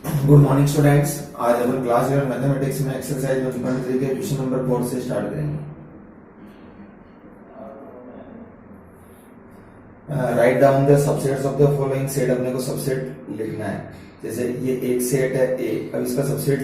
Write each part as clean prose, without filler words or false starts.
Good morning students. आज अपन class 11 mathematics में exercise 1.3 के क्वेश्चन नंबर 4 से स्टार्ट करेंगे। Write down the subsets of the following set. अपने को सबसेट लिखना है। जैसे ये एक सेट है ए, अब इसका सबसेट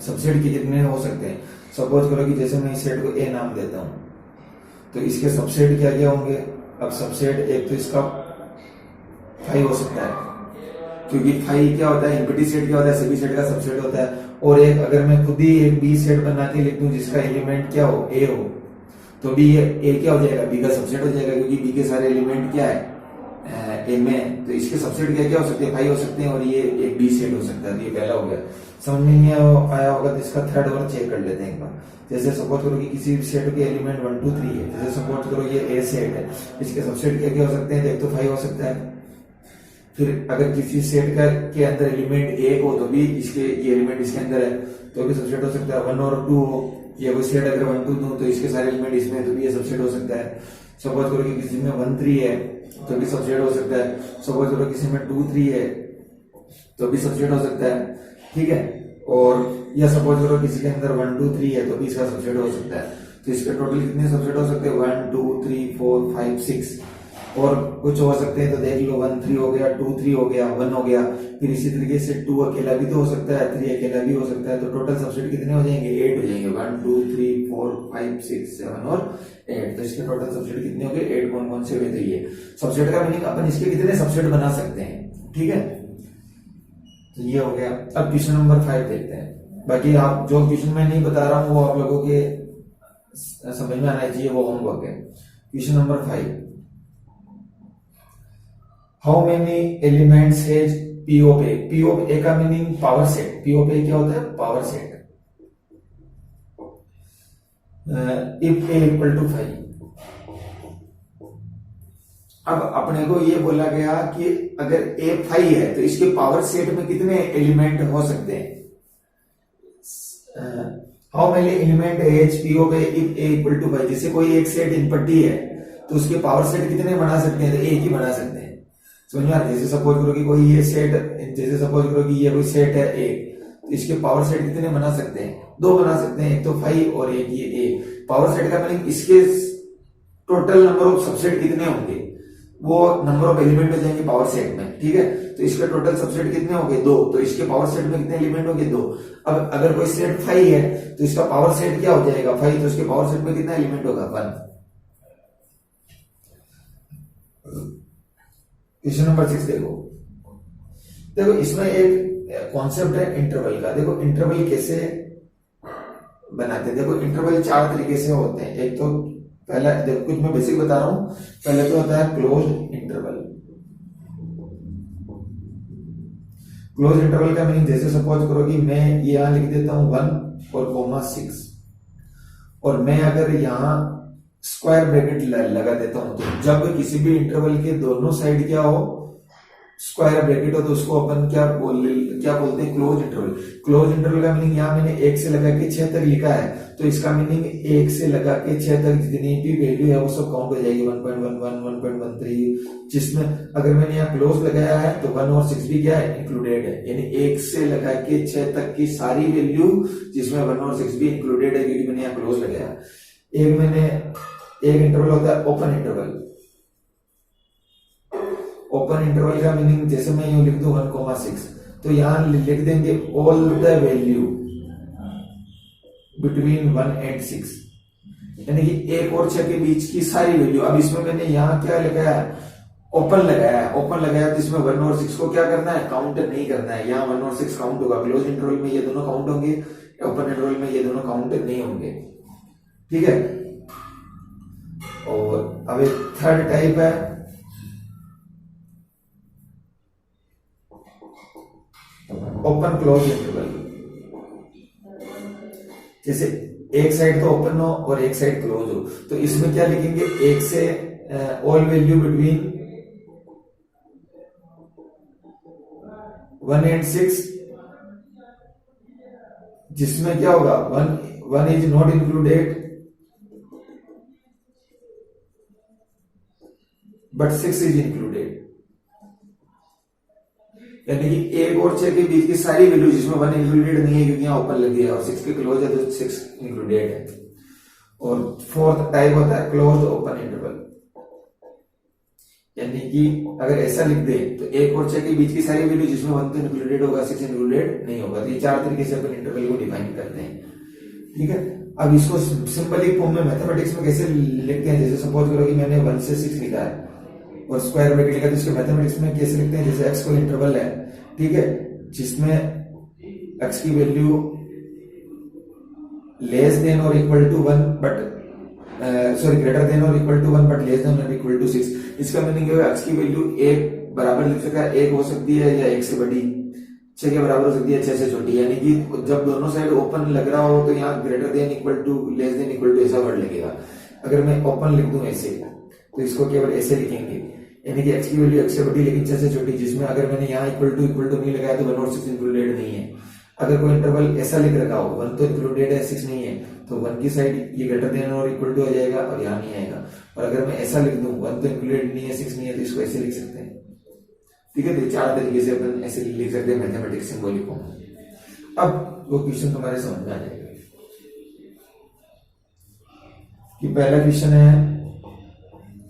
सबसेट के कितने हो सकते हैं। सपोज करो कि जैसे मैं इस सेट को ए नाम देता हूं, तो इसके सबसेट क्या क्या होंगे। अब सबसेट एक तो इसका 5 हो सकता है, क्योंकि 5 क्या होता है, एम्प्टी सेट क्या होता है, सभी सेट का सबसेट होता है। और एक अगर मैं खुद ही एक बी सेट बना के लिख दूं जिसका एलिमेंट क्या हो, ए हो, तो भी ये ए क्या हो जाएगा, बी का सबसेट हो जाएगा, क्योंकि बी के सारे एलिमेंट क्या है, ए में। तो इसके सबसेट क्या क्या हो सकते हैं, 5 हो सकते हैं, और ये एक बी सेट हो सकता है। तो ये पहला हो गया। समझ में नहीं आया होगा तो इसका थर्ड और चेक कर लेते हैं एक बार। जैसे सपोज करो कि किसी सेट के एलिमेंट 1 2 3 है। जैसे सपोज करो ये ए सेट है, इसके सबसेट क्या क्या हो सकते हैं, एक तो 5 हो सकता है। फिर अगर किसी सेट का के अंदर एलिमेंट एक हो तो भी इसके ये एलिमेंट इसके अंदर है तो भी सबसेट हो सकता है। 1 और 2 हो, या कोई सेट अगर 1 2 2 तो इसके सारे एलिमेंट इसमें, तो भी ये सबसेट हो सकता है। सपोज करो कि किसी में 1 3 है तो भी सबसेट हो सकता है। सपोज करो किसी में 2 3 है तो भी सबसेट हो सकता है। ठीक है। और या सपोज करो किसी के अंदर 1 2 3 है तो भी इसका सबसेट हो सकता है। तो इसके टोटल कितने सबसेट हो सकते हैं, 1 2 3 4 5 6। और कुछ हो सकते हैं तो देख लो, 1 3 हो गया, 2 3 हो गया, 1 हो गया। फिर इसी तरीके से 2 अकेला भी तो हो सकता है, 3 अकेला भी हो सकता है। तो टोटल सबसेट कितने हो जाएंगे, 8 हो जाएंगे। 1 2 3 4 5 6 7 और 8। तो इसके टोटल सबसेट कितने हो गए, 8। कौन कौन से हुए, तो ये सबसेट का मीनिंग अपन इसके कितने सबसेट बना सकते हैं। ठीक है, तो ये हो गया। अब क्वेश्चन नंबर 5 देखते हैं। बाकी आप जो क्वेश्चन मैं नहीं बता रहा हूं वो आप लोगों के समझ में आना चाहिए, वो होमवर्क है। Question number 5, how many elements has P of A. P of A का meaning power set. P of A क्या होता है, power set. If A equal to 5। अब अपने को ये बोला गया कि अगर ए 5 है तो इसके पावर सेट में कितने एलिमेंट हो सकते हैं। How many element has P of a if A equal to 5। जैसे कोई एक सेट इनपट्टी है तो उसके पावर सेट कितने बना सकते हैं, तो एक ही बना सकते हैं। समझ में आ रहा है। जैसे सपोज करो कि कोई ये सेट, जैसे सपोज करो कि ये कोई सेट है एक, तो इसके पावर सेट कितने बना सकते हैं, 2 बना सकते हैं। एक तो 5 और एक ये ए। पावर सेट का मतलब इसके टोटल नंबर ऑफ सबसेट कितने होंगे, वो नंबर ऑफ एलिमेंट हो जाएंगे पावर सेट में। ठीक है, तो इसके टोटल सबसेट कितने होंगे, 2। तो इसके पावर सेट में कितने एलिमेंट होंगे, 2। अब अगर कोई सेट 5 है तो इसका पावर सेट क्या हो जाएगा, 5। तो इसके पावर सेट में कितना एलिमेंट होगा, 1। क्वेश्चन नंबर 6 देखो। देखो इसमें एक कॉन्सेप्ट है इंटरवल का। देखो इंटरवल कैसे बनाते हैं। देखो इंटरवल 4 तरीके से होते हैं। एक तो पहला, देखो कुछ मैं बेसिक बता रहा हूं। पहले तो होता है क्लोज्ड इंटरवल। क्लोज इंटरवल का मीनिंग, जैसे सपोज करो कि मैं यहां लिख देता हूं 1 और कोमा 6, और मैं अगर यहां स्क्वायर ब्रैकेट लगा देता हूं, तो जब किसी भी इंटरवल के दोनों साइड क्या हो, स्क्वायर ब्रैकेट हो, तो उसको अपन क्या बोलते हैं, क्लोज इंटरवल। क्लोज इंटरवल का मीनिंग यहाँ मैंने 1 से लगा के 6 तक लिखा है, तो इसका मीनिंग 1 से लगा के 6 तक जितनी भी वैल्यू है वो सब काउंट हो जाएगी। 1.11 1.13, जिसमें अगर मैंने यहाँ क्लोज लगाया है तो 1 और 6 भी क्या है, इंक्लूडेड है। यानी 1 से लगा के 6 तक की सारी वैल्यू जिसमें 1 और 6 भी इंक्लूडेड है, क्योंकि मैंने यहाँ क्लोज लगाया। एक इंटरवल होता है ओपन इंटरवल। ओपन इंटरवल का मीनिंग, जैसे मैं यूं लिख दूं 1,6, तो यहां लिख देंगे all the value between 1 and 6, यानी कि 1 और 6 के बीच की सारी वैल्यू। अब इसमें मैंने यहाँ क्या लगाया है, ओपन लगाया है। ओपन लगाया तो इसमें 1 और 6 को क्या करना है, काउंट नहीं करना है। यहाँ 1 और 6 काउंट होगा। क्लोज इंटरवल में ये दोनों काउंट होंगे, ओपन इंटरवल में ये दोनों काउंट नहीं होंगे। ठीक है। और अब एक थर्ड टाइप है ओपन क्लोज इंटरवल। जैसे एक साइड तो ओपन हो और एक साइड क्लोज हो, तो इसमें क्या लिखेंगे, 1 से ऑल वैल्यू बिटवीन 1 and 6, जिसमें क्या होगा, 1 is not included but 6 is included. यानी कि 1 और 6 के बीच की सारी वैल्यू जिसमें 1 इंक्लूडेड नहीं है क्योंकि यहाँ ओपन लगी है और 6 के क्लोज है तो 6 इंक्लूडेड है। और फोर्थ टाइप होता है क्लोज्ड ओपन इंटरवल, यानी कि अगर ऐसा लिख दे तो 1 और 6 के बीच की सारी वैल्यू जिसमें 1 तो इंक्लूडेड होगा 6 इंक्लूडेड नहीं होगा। तो ये 4 तरीके से अपन इंटरवल को डिफाइन करते हैं, ठीक है। अब इसको सिंपली फॉर्म में मैथमेटिक्स में कैसे लिखते हैं, जैसे सपोज करो कि मैंने 1 से 6 लिखा है और स्क्वायर ब्रैकेट लिखा, तो इसको मैथमेटिक्स में कैसे लिखते हैं, जैसे x को इंटरवल है, ठीक है, जिसमें x की वैल्यू लेस देन और equal to 1 but sorry greater than और equal to 1 but less than और इक्वल टू 6। इसका मीनिंग है x की वैल्यू 1 बराबर लिख सकता है 1 हो सकती है या 1 से बड़ी, 6 के बराबर हो सकती है 6 से छोटी, यानी कि जब दोनों साइड ओपन लग रहा हो तो यहाँ greater than equal to less than equal to ऐसा वर्ड लगेगा। अगर मैं ओपन लिख दूं ऐसे तो इसको केवल ऐसे लिखेंगे, यानी कि x की वैल्यू x से बड़ी लेकिन 6 से छोटी, जिसमें अगर मैंने यहाँ इक्वल टू नहीं लगाया तो 1 और 6 इंक्लूडेड नहीं है। अगर कोई इंटरवल ऐसा लिख रखा हो 1 तो इंक्लूडेड है 6 नहीं है, तो 1 की साइड ये ग्रेटर देन और इक्वल टू आ जाएगा और यहाँ नहीं आएगा। और अगर मैं ऐसा लिख दूं 1 तो इंक्लूडेड नहीं है 6 नहीं है, तो इसको ऐसे लिख सकते हैं, ठीक है। तो 4 तरीके से अपन ऐसे लिख सकते हैं मैथमेटिक्स सिंबॉलिक फॉर्म। अब वो क्वेश्चन तुम्हारे समझ में आ जाएगा कि पहला क्वेश्चन है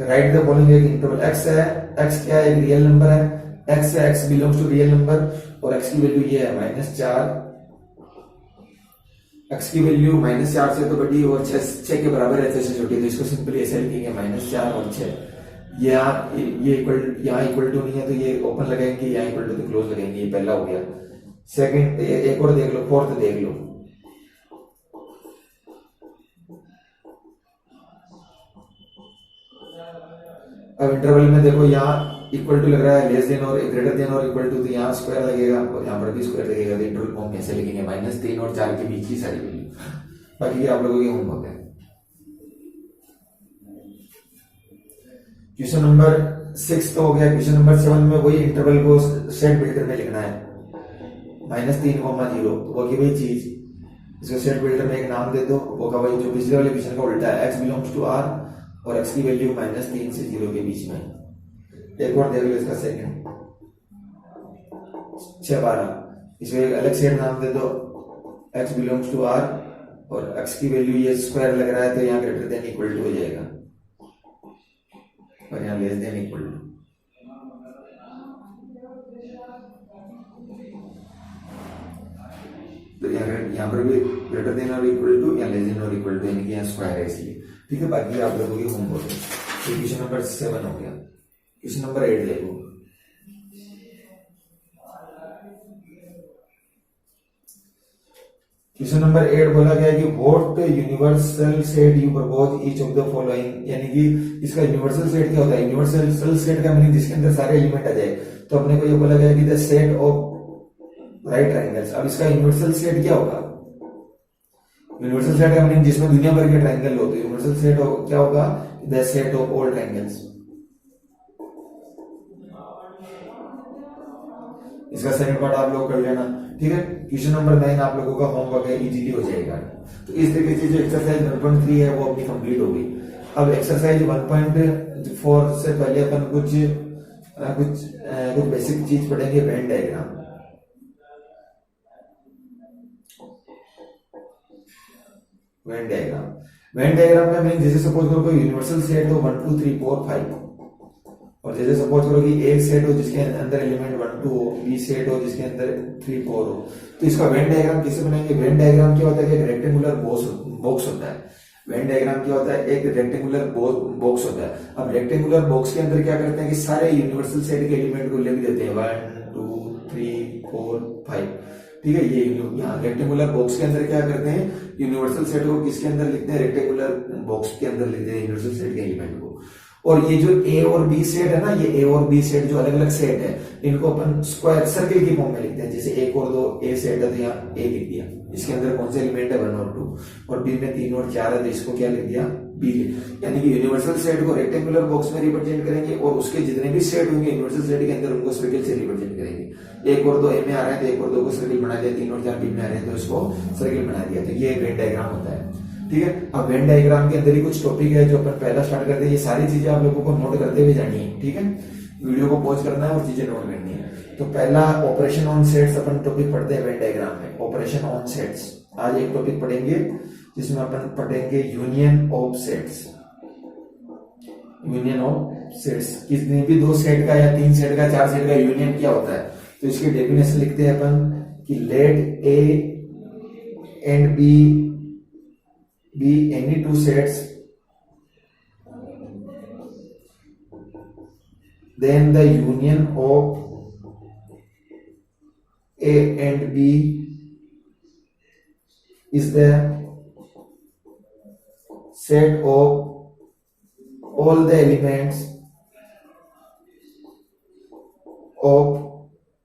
write the following interval x है, x क्या है, एक रियल नंबर है, x है, x belongs to real number और x की वैल्यू ये है -4, x की वैल्यू -4 से तो बड़ी और 6 के बराबर है 6 से छोटी, तो इसको सिंपली ऐसे लिखेंगे -4 और 6। ये इक्वल टू नहीं है तो ये ओपन लगाएंगे, यहाँ इक्वल टू तो क्लोज लगाएंगे, ये पहला हो गया। सेकंड एक और देख लो, फोर्थ देख लो, अब इंटरवल में देखो यहाँ इक्वल टू लग रहा है लेस देन और ग्रेटर देन और इक्वल टू, तो यहाँ स्क्वायर लगेगा और यहाँ पर भी स्क्वायर लगेगा, तो इंटरवल फॉर्म कैसे लिखेंगे -3 और 4 के बीच की सारी वैल्यू। बाकी आप लोगों के होमवर्क है। क्वेश्चन नंबर 6 तो हो गया। क्वेश्चन नंबर 7 में वही इंटरवल को सेट बिल्डर में लिखना है -3,0, तो वो की वही चीज, इसको सेट बिल्डर में एक नाम दे दो, वो का वही जो पिछले वाले क्वेश्चन का उल्टा है, x बिलोंग्स टू r और x की वैल्यू -3 से 0 के बीच में। एक और देख लो इसका सेकंड 6,12, इसको एक अलग सेट नाम दे दो, x बिलोंग्स टू r और x की वैल्यू ये स्क्वायर लग रहा है तो यहाँ ग्रेटर देन इक्वल टू हो जाएगा और यहाँ लेस देन इक्वल टू। तो यहाँ पर भी ग्रेटर देन और इक्वल टू या लेस देन और इक्वल टू, यानी कि यहाँ स्क्वायर है इसलिए, ठीक है। बाकी आप लोगों की होमवर्क है। तो क्वेश्चन नंबर 7 हो गया। क्वेश्चन नंबर 8 देखो, क्वेश्चन नंबर 8 बोला गया कि what universal set you propose each of the following, यानी कि इसका यूनिवर्सल सेट क्या होता है, यूनिवर्सल सेट का मीनिंग जिसके अंदर सारे एलिमेंट आ जाए। तो अपने को ये बोला गया कि the set of right triangles. अब इसका यूनिवर्सल सेट क्या होगा, यूनिवर्सल सेट का मीनिंग जिसमें दुनिया भर के ट्रायंगल हो, तो यूनिवर्सल सेट क्या होगा, the set of all triangles. इसका सेकंड पार्ट आप लोग कर लेना, ठीक है। क्वेश्चन नंबर 9 आप लोगों का होमवर्क है, इजीली हो जाएगा। तो इस तरीके से जो एक्सरसाइज 1.3 है वो अपनी कंप्लीट हो गई। अब एक्सरसाइज 1.4 से पहले अपन कुछ बेसिक चीज पढ़ेंगे, वेन डायग्राम। वेन डायग्राम का मीनिंग जैसे सपोज करो कोई यूनिवर्सल सेट हो 1 2 3 4 5, और जैसे सपोज करो कि एक सेट हो जिसके अंदर एलिमेंट 1 2 हो, बी सेट हो जिसके अंदर 3 4 हो, तो इसका वेन डायग्राम कैसे बनाएंगे। वेन डायग्राम क्या होता है कि रेक्टेंगुलर बॉक्स होता है। वेन डायग्राम क्या होता है, एक रेक्टेंगुलर बॉक्स होता है। अब रेक्टेंगुलर बॉक्स के अंदर क्या करते हैं कि सारे यूनिवर्सल सेट के एलिमेंट को लिख देते हैं 1 2 3 4 5, ठीक है। ये यहाँ रेक्टेंगुलर बॉक्स के अंदर क्या करते हैं, यूनिवर्सल सेट को किसके अंदर लिखते हैं, रेक्टेंगुलर बॉक्स के अंदर लिखते हैं यूनिवर्सल सेट के एलिमेंट को। और ये जो ए और बी सेट है ना, ये ए और बी सेट जो अलग अलग सेट है, इनको अपन स्क्वायर सर्किल की फॉर्म में लिखते हैं। जैसे 1 और 2 ए सेट है तो यहाँ ए लिख दिया, इसके अंदर कौन से एलिमेंट है 1 और 2, और बी में 3 और 4 है तो इसको क्या लिख दिया, बी। यानी कि यूनिवर्सल सेट को रेक्टेंगुलर बॉक्स में रिप्रेजेंट करेंगे और उसके जितने भी सेट होंगे यूनिवर्सल सेट के अंदर उनको सर्किल से रिप्रेजेंट करेंगे। 1 और 2 ए में आ रहे हैं तो 1 और 2 को सर्किल बना दिया, 3 और 4 बी में आ रहे हैं तो इसको सर्किल बना दिया। तो ये वेन डायग्राम होता है, ठीक है। अब वेन डायग्राम के अंदर ही कुछ टॉपिक है जो अपन पहला स्टार्ट करते हैं, ये सारी चीजें आप लोगों को नोट करते हुए जानी है, ठीक है। वीडियो को पॉज करना है और चीजें नोट करनी है। तो तो पहला operation on sets upon topic पढ़ते हैं वेन डायग्राम में, ऑपरेशन ऑन सेट्स। आज एक टॉपिक पढ़ेंगे जिसमें अपन पढ़ेंगे union of sets. Union of sets, किसी भी दो सेट का या तीन सेट का, चार सेट का यूनियन क्या होता है, तो इसकी डेफिनेशन लिखते हैं अपन कि let A and B be any two sets, then the union of A and B is the set of all the elements of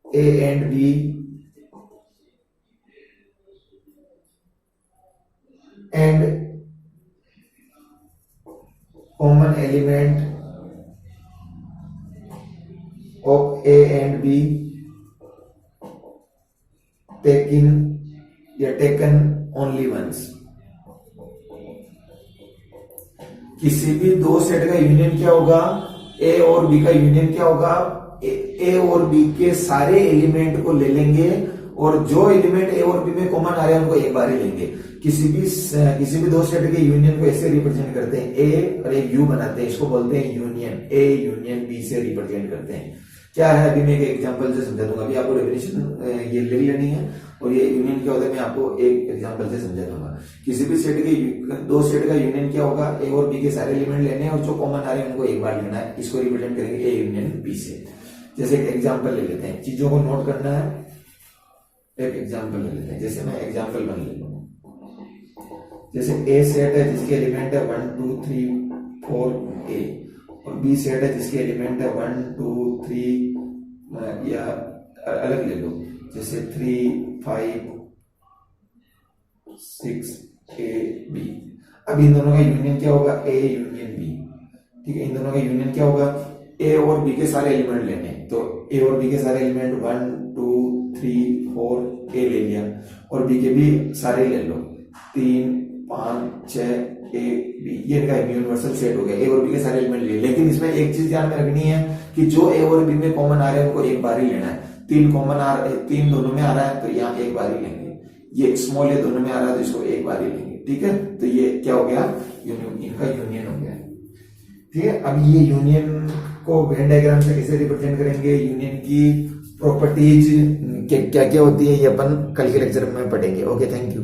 A and B and common element of A and B taken only once। किसी भी दो set का union क्या होगा, ए और B का union क्या होगा, ए और बी के सारे एलिमेंट को ले लेंगे और जो एलिमेंट ए और बी में कॉमन आ रहे हैं उनको एक बार ही लेंगे। किसी भी दो सेट के यूनियन को ऐसे रिप्रेजेंट करते हैं, ए और एक यू बनाते हैं, इसको बोलते हैं यूनियन। ए यूनियन बी से रिप्रेजेंट करते हैं। क्या है अभी मैं एक एग्जांपल से समझा दूंगा। अभी आपको डेफिनेशन ये ले लेनी है और ये यूनियन क्या होता है मैं आपको एक एग्जांपल से समझा दूंगा। किसी भी सेट के दो सेट का यूनियन क्या होगा, ए और बी के सारे एलिमेंट लेने हैं और जो कॉमन आ रहे हैं उनको एक बार लेना है। इसको रिप्रेजेंट करेंगे ए यूनियन बी से। जैसे एक एग्जाम्पल ले लेते हैं, चीजों को नोट करना है। एक एग्जाम्पल ले लेते हैं, जैसे मैं एग्जाम्पल बन ले लूँ। जैसे ए सेट है जिसके एलिमेंट है 1 2 3 4 ए और बी सेट है जिसके एलिमेंट है 1 2 3 या अलग ले लो, जैसे 3 5 6 ए बी। अब इन दोनों का यूनियन क्या होगा, ए यूनियन बी। ठीक है, इन दोनों का यूनियन क्या होगा, ए और बी के सारे एलिमेंट लेने हैं। तो ए और बी के सारे एलिमेंट 1 2 3 4 ए ले लिया और बी के भी सारे ले लो 3 5 6 ए बी। ये इनका यूनिवर्सल सेट हो गया, ए और बी के सारे एलिमेंट लिए। लेकिन इसमें एक चीज ध्यान में रखनी है कि जो ए और बी में कॉमन आ रहे हैं उनको एक बार ही लेना है। 3 कॉमन आ रहा है, 3 दोनों में आ रहा है तो यहाँ एक बार ही लेंगे। ये स्मॉल ए दोनों में आ रहा है तो इसको एक बार ही लेंगे। ठीक है, तो ये क्या हो गया, इनका यूनियन हो गया। ठीक है, अब ये यूनियन को वेन डायग्राम से कैसे रिप्रेजेंट करेंगे, यूनियन की प्रॉपर्टीज क्या क्या होती है, ये अपन कल के लेक्चर में पढ़ेंगे। Okay, thank you.